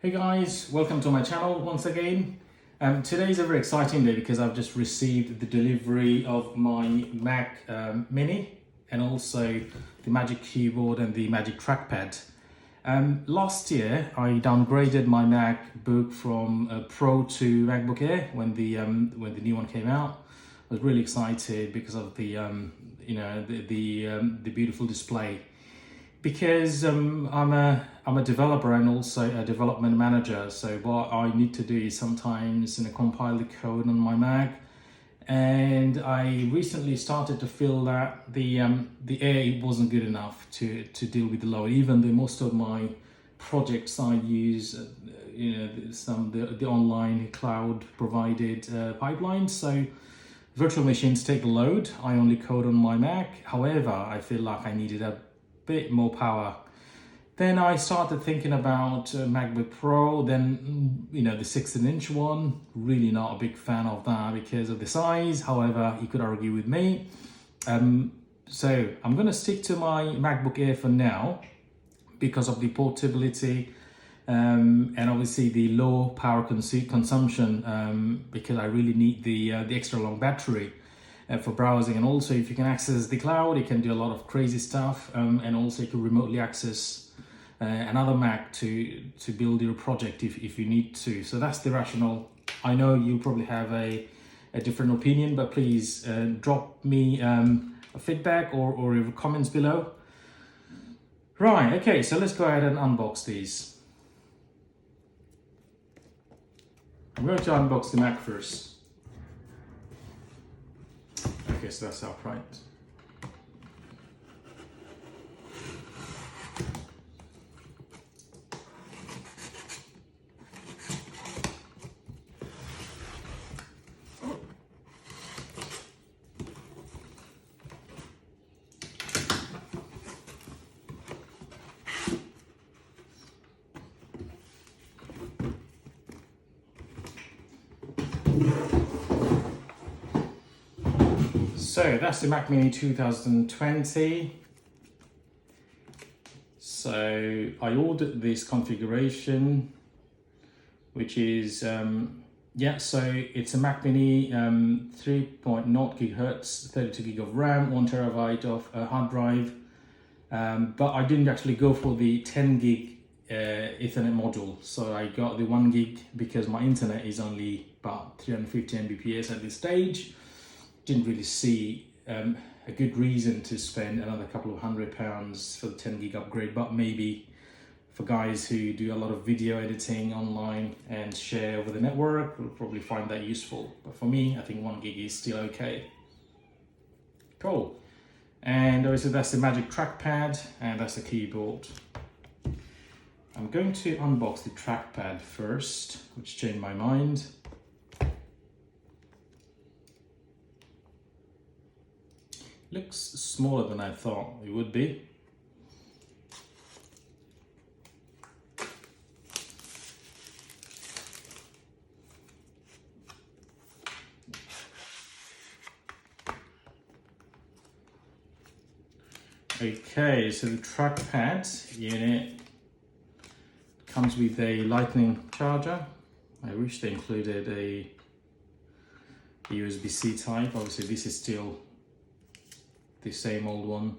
Hey guys, welcome to my channel once again. Today is a very exciting day because I've just received the delivery of my Mac Mini and also the Magic Keyboard and the Magic Trackpad. Last year I downgraded my MacBook from Pro to MacBook Air when the new one came out. I was really excited because of the beautiful display. Because I'm a developer and also a development manager, so what I need to do is sometimes compile the code on my Mac, and I recently started to feel that the Air wasn't good enough to deal with the load. Even though most of my projects I use the online cloud provided pipelines, so virtual machines take the load. I only code on my Mac. However, I feel like I needed a bit more power. Then I started thinking about MacBook Pro, then the 16-inch one. Really not a big fan of that because of the size. However, you could argue with me. So I'm going to stick to my MacBook Air for now because of the portability and obviously the low power consumption, because I really need the extra long battery for browsing. And also, if you can access the cloud, you can do a lot of crazy stuff, and also you can remotely access another Mac to build your project if you need to. So that's the rationale. I know you probably have a different opinion, but please drop me a feedback or your comments below. Right, okay, so let's go ahead and unbox these. I'm going to unbox the Mac first. Okay, so that's upright. So that's the Mac Mini 2020. So I ordered this configuration, which is, so it's a Mac Mini 3.0 gigahertz, 32 gig of RAM, 1 terabyte of hard drive. But I didn't actually go for the 10 gig Ethernet module. So I got the 1 gig because my internet is only about 350 Mbps at this stage. Didn't really see a good reason to spend another couple of £100 for the 10 gig upgrade, but maybe for guys who do a lot of video editing online and share over the network, will probably find that useful. But for me, I think 1 gig is still okay. Cool. And obviously that's the Magic Trackpad and that's the keyboard. I'm going to unbox the trackpad first, which changed my mind. Looks smaller than I thought it would be. Okay, so the trackpad unit comes with a lightning charger. I wish they included a USB-C type. Obviously this is still the same old one.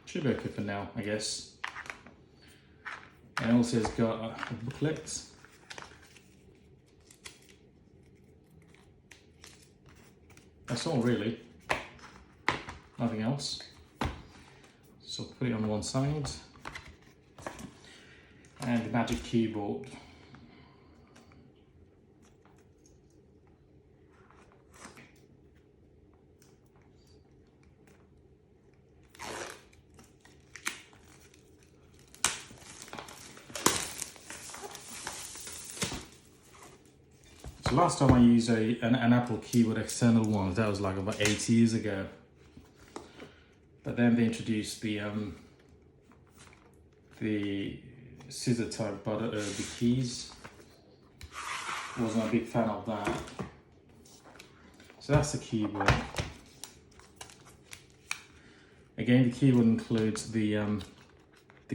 Should be okay for now, I guess. And also it's got a booklet. That's all really. Nothing else. So put it on one side. And the Magic Keyboard. So last time I used an Apple keyboard external one, that was like about 8 years ago. But then they introduced the scissor type the keys. Wasn't a big fan of that. So that's the keyboard. Again, the keyboard includes the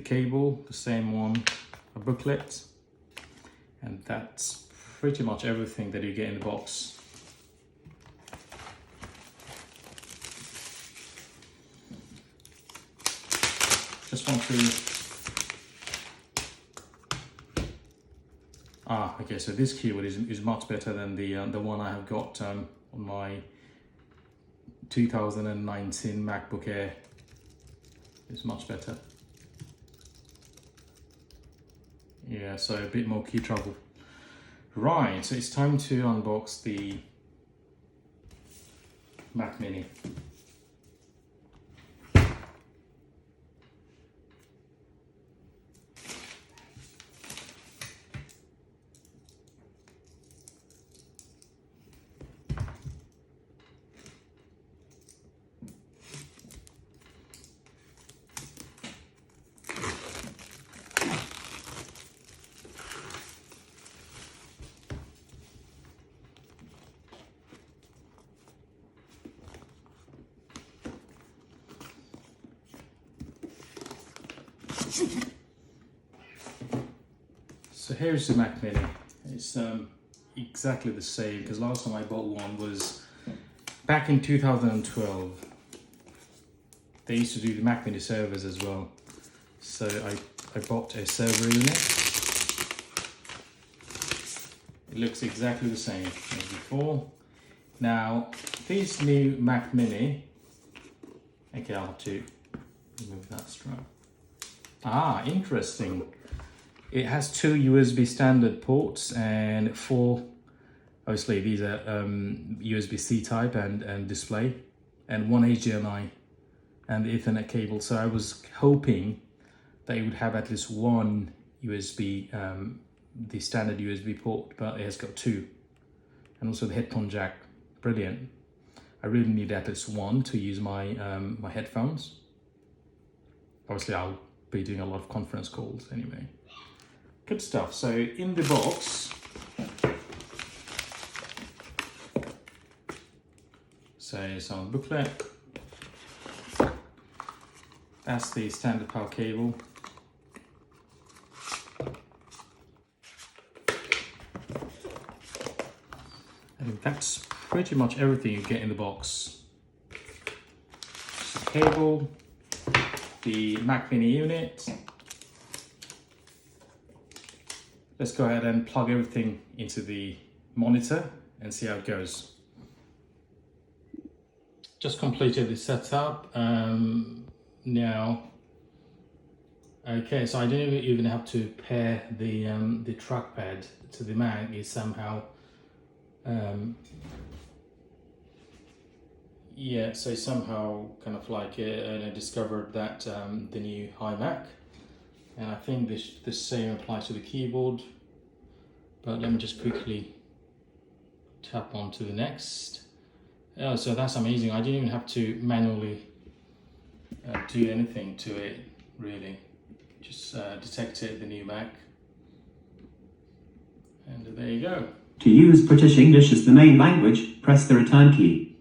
cable, the same one a booklet, and that's pretty much everything that you get in the box. Just want to okay, so this keyboard is much better than the one I have got on my 2019 MacBook Air. It's much better. Yeah, so a bit more key trouble. Right, so it's time to unbox the Mac Mini. So here's the Mac Mini. It's exactly the same, because last time I bought one was back in 2012. They used to do the Mac Mini servers as well. So I bought a server unit. It looks exactly the same as before. Now, this new Mac Mini, okay, I'll have to remove that strap. Ah, interesting. It has 2 USB standard ports and 4, obviously these are USB-C type and display, and 1 HDMI and the Ethernet cable. So I was hoping that it would have at least 1 USB, the standard USB port, but it has got 2. And also the headphone jack, brilliant. I really need at least 1 to use my, my headphones. Obviously I'll be doing a lot of conference calls anyway. Good stuff. So in the box, so some booklet. That's the standard power cable. And that's pretty much everything you get in the box. The cable, the Mac Mini unit. Let's go ahead and plug everything into the monitor and see how it goes. Just completed the setup. Now, okay, so I don't even have to pair the trackpad to the Mac. It's somehow, yeah, so somehow kind of like I discovered that the new iMac. And I think the same applies to the keyboard, but let me just quickly tap on to the next. Oh, so that's amazing. I didn't even have to manually do anything to it, really. Just detected the new Mac. And there you go. To use British English as the main language, press the return key.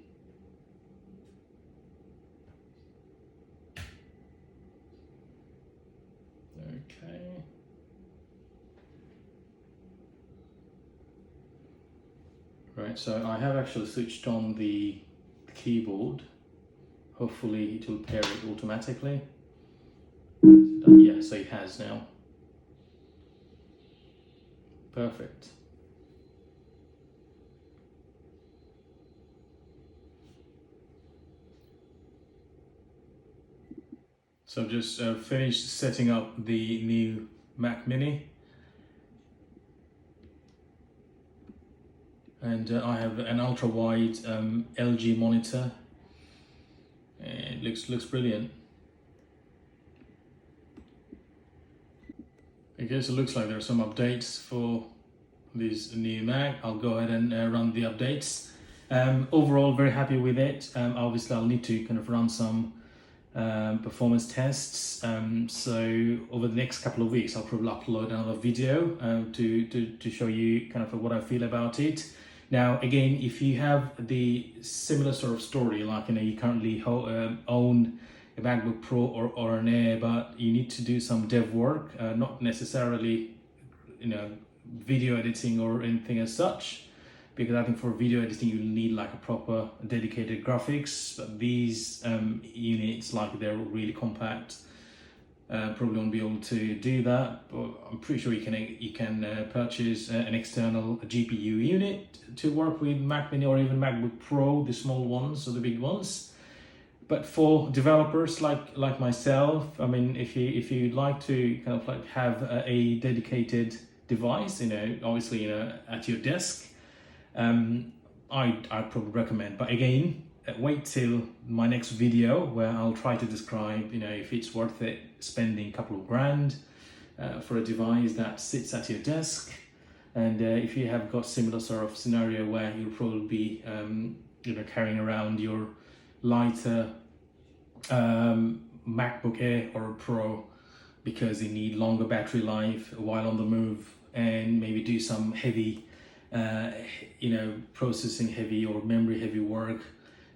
Okay. Right, so I have actually switched on the keyboard. Hopefully it will pair it automatically. Yeah, so it has now. Perfect. So I've just finished setting up the new Mac Mini. And I have an ultra-wide LG monitor. It looks brilliant. I guess it looks like there are some updates for this new Mac. I'll go ahead and run the updates. Overall, very happy with it. Obviously, I'll need to kind of run some performance tests. So over the next couple of weeks, I'll probably upload another video to show you kind of what I feel about it. Now, again, if you have the similar sort of story, like you currently own a MacBook Pro or an Air, but you need to do some dev work, not necessarily, video editing or anything as such, because I think for video editing you need like a proper dedicated graphics. But these units, like, they're really compact. Probably won't be able to do that, but I'm pretty sure you can purchase an external GPU unit to work with Mac Mini or even MacBook Pro, the small ones or the big ones. But for developers like myself, I mean, if you'd like to kind of like have a dedicated device, obviously, at your desk, I'd probably recommend. But again, wait till my next video where I'll try to describe, if it's worth it spending a couple of grand for a device that sits at your desk. And if you have got similar sort of scenario where you'll probably be, carrying around your lighter MacBook Air or Pro because you need longer battery life while on the move, and maybe do some heavy, processing heavy or memory heavy work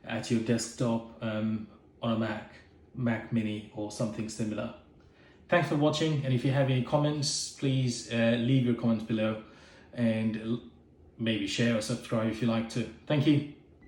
at your desktop on a Mac Mini or something similar. Thanks for watching, and if you have any comments, please leave your comments below, and maybe share or subscribe if you like to. Thank you.